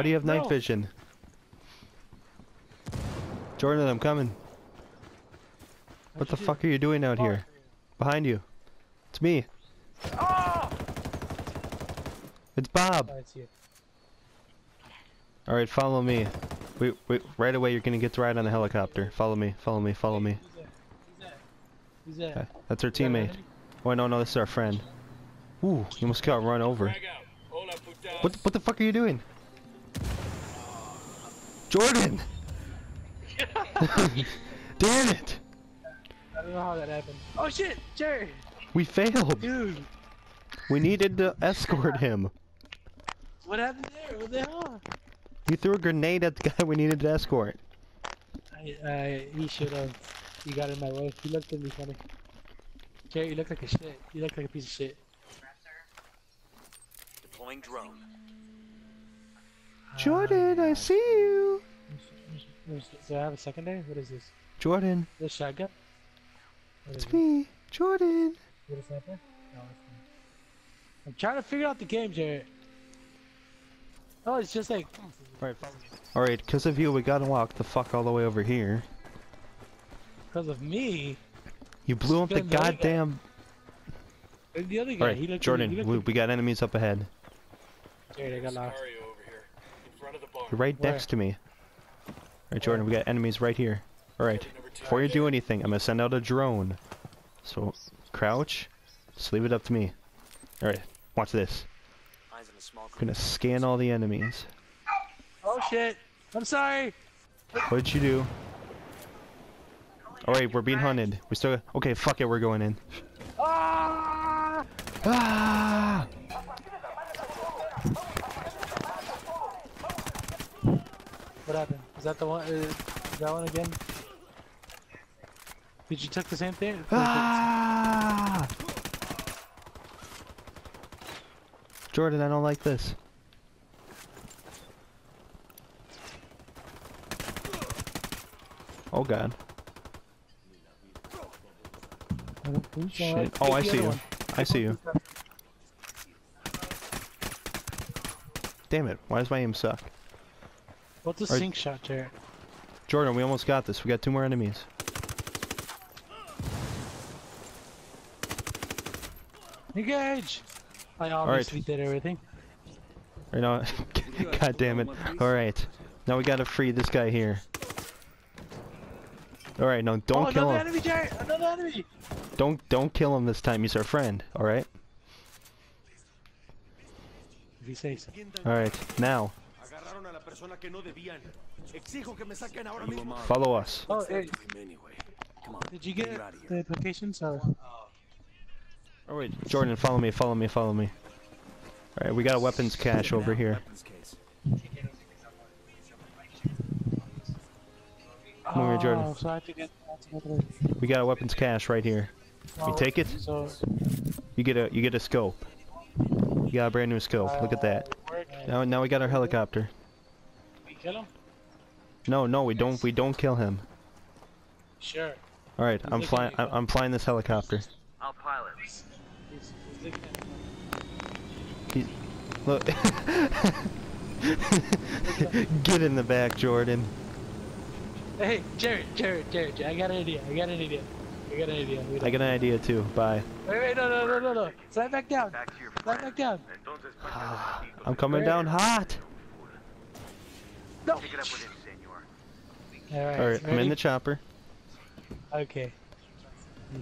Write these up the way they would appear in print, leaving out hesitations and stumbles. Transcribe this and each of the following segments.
do you have night vision? Jordan, I'm coming. What the fuck are you doing out here? Behind you. It's me. Oh! It's Bob. Oh, it's you. Alright, follow me. Wait, right away you're gonna get to ride on the helicopter. Follow me, follow me, follow me. Who's that? That's our teammate. Oh, no, this is our friend. Ooh, you almost got run over. What the fuck are you doing? Jordan! Damn it! I don't know how that happened. Oh shit, Jerry! We failed! Dude! We needed to escort him. What happened there? What the hell? You threw a grenade at the guy we needed to escort. He should have. He got in my way. He looked at me funny. Jerry, you look like a shit. You look like a piece of shit. Deploying drone. Jordan, I see you! So I have a secondary? What is this? Jordan. This shotgun? It's me, Jordan. What is that? No, it's not. I'm trying to figure out the game, Jerry. Oh, it's just like... Alright, because of you, we gotta walk the fuck all the way over here. Because of me? You blew up the goddamn... The other guy, Alright, Jordan, we got enemies up ahead. Jerry, I got lost. You're right next to me. Alright, Jordan, we got enemies right here. Alright, before you do anything, I'm gonna send out a drone. So, crouch, just leave it up to me. Alright, watch this. I'm gonna scan all the enemies. Oh shit! I'm sorry! What did you do? Alright, we're being hunted. We still... Okay, fuck it, we're going in. Ah! Ah! What happened? Is that the one? Is that one again? Did you took the same thing? Ah! Jordan, I don't like this. Oh god. Shit. Oh, I see you. I see you. Damn it, why does my aim suck? What's a sink shot, Jared? Jordan, we almost got this. We got 2 more enemies. Engage! I obviously did everything. Right now, god damn it. Alright, now we gotta free this guy here. Alright, no, don't kill him. Another enemy, Jared! Another enemy! Don't kill him this time, he's our friend, alright? If you say so. Alright, now. Follow us. Oh, hey. Did you get the locations or? Oh wait, Jordan, follow me, follow me, follow me. Alright, we got a weapons cache over here. Come here, Jordan. So I have to get We got a weapons cache right here. You take it? So You get a scope. You got a brand new scope. Look at that. Now we got our helicopter. we kill him? No, we don't kill him. Sure. All right, I'm flying this helicopter. I'll pilot. Look. Get in the back, Jordan. Hey, Jared, I got an idea. I got an idea too. Bye. Wait, no. Slide back down. Slide back down. I'm coming down hot. No. Alright, I'm in the chopper. Okay. Yeah.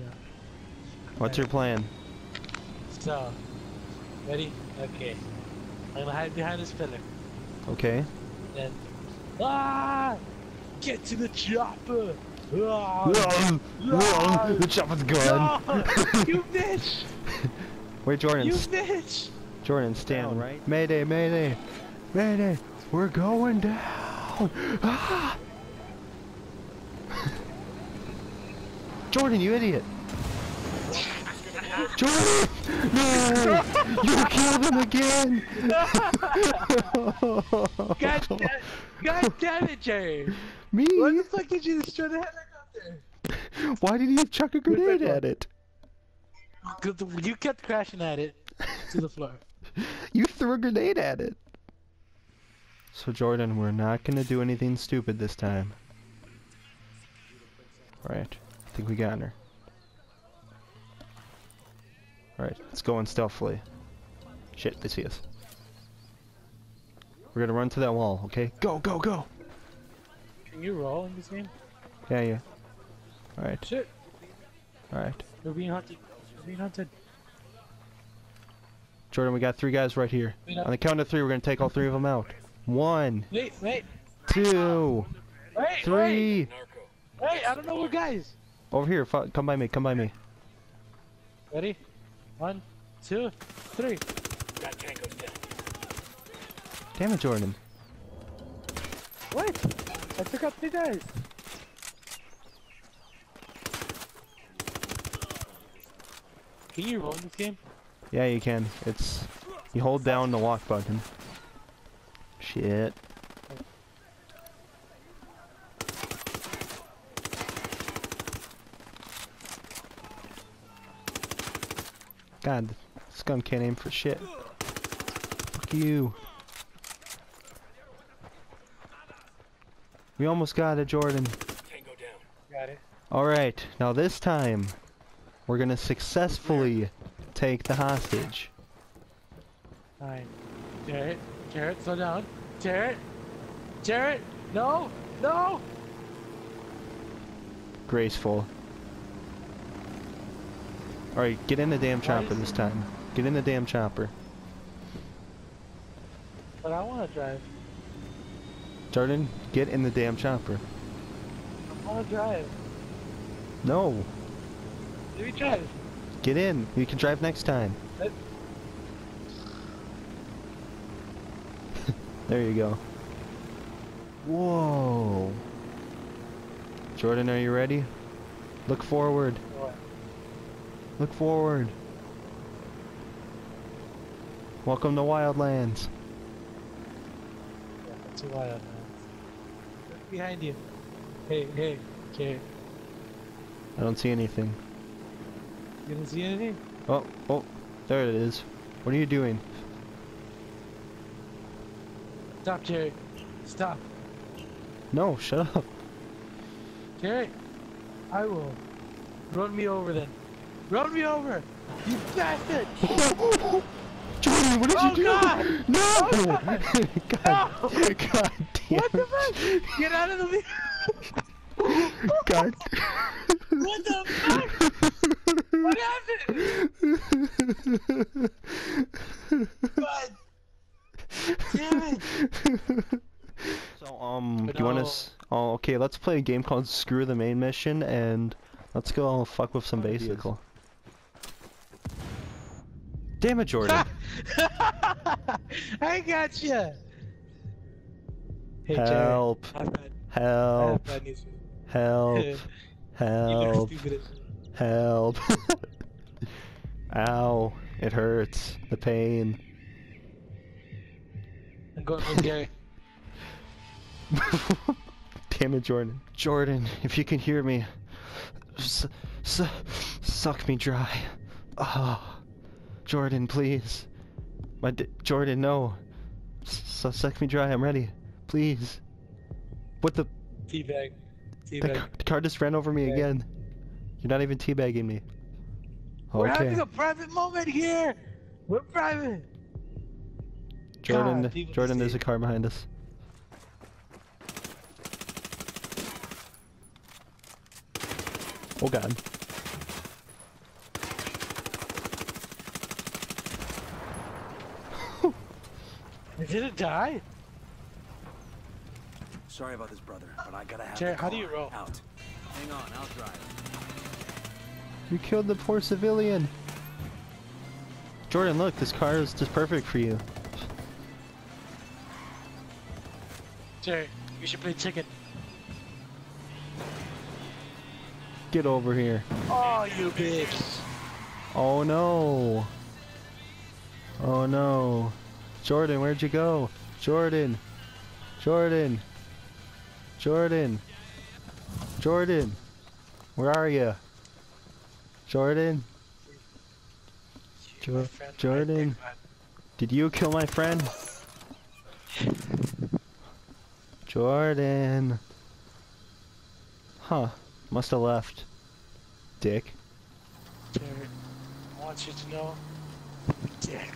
What's your plan? So, ready? Okay. I'm gonna hide behind this pillar. Okay. Then, get to the chopper! The chopper's gone. No! You bitch! Wait, Jordan. You bitch! Jordan, stand right. Mayday, mayday, mayday! We're going down. Ah! Jordan, you idiot! Jordan! No! You killed him again! God damn it, Jerry! Me? What the fuck did you destroy the helicopter? Why did you chuck a grenade at it? You kept crashing at it to the floor. You threw a grenade at it. So Jordan, we're not gonna do anything stupid this time. Alright, I think we got her. Alright, let's go in stealthily. Shit, they see us. We're gonna run to that wall, okay? Go, go, go! Can you roll in this game? Yeah, yeah. Alright. Shit. Alright. We're being hunted. We're being hunted. Jordan, we got 3 guys right here. On the count of 3, we're gonna take all 3 of them out. 1, Wait. 2, Wait, 3. Wait, I don't know what guys. Over here, come by me, come by me. Ready? 1, 2, 3. That tango's down. Damn it, Jordan. What? I took out 3 guys. Can you roll in this game? Yeah, you can. It's... You hold down the walk button. Shit. God, this gun can't aim for shit. Fuck you. We almost got it, Jordan. Tango down. Got it. Alright, now this time, we're gonna successfully take the hostage. Fine. Jarrett, slow down. Jarrett, no! Graceful. Alright, get in the damn chopper this time. Get in the damn chopper. But I want to drive. Jordan, get in the damn chopper. I want to drive. No! Let me drive. Get in! You can drive next time. There you go. Whoa! Jordan, are you ready? Look forward. What? Look forward. Welcome to Wildlands. Yeah, that's a wild, man. Look behind you. Hey, Jarrett. I don't see anything. You didn't see anything? Oh, there it is. What are you doing? Stop, Jarrett. Stop. No, shut up. Jarrett, I will. Run me over then. Run me over! You bastard! Jordan, what did you do? God! No! Oh, God! God damn What the it. fuck? Get out of the vehicle! God. What the fuck? What happened? God damn it! So, do you want us? Oh, okay, let's play a game called Screw the Main Mission, and let's go fuck with some basical. Damn it, Jordan! I got you. Hey, Help! Help! bad news. Help! You Help! look stupid as Help! Ow! It hurts. The pain. I'm going with Gary. Damn it, Jordan. Jordan, if you can hear me, suck me dry. Ah, Jordan, please. Jordan, no. Suck me dry. I'm ready. Please. What the? Teabag. The car just ran over me again. You're not even teabagging me. We're Okay. having a private moment here. We're private. Jordan, God, people Jordan, see there's a it. car behind us. Oh God. Did it die? Sorry about this, brother, but I gotta have Jared, the how do you car roll? out. Hang on, I'll drive. You killed the poor civilian. Jordan, look, this car is just perfect for you. Jared, we should play chicken. Get over here. Oh, you bitch. Oh no. Oh no. Jordan, where'd you go? Jordan. Jordan. Jordan. Jordan. Where are you? Jordan. Jordan. Did you kill my friend? Jordan. Huh. Must have left. Dick. Jared, I want you to know, dick.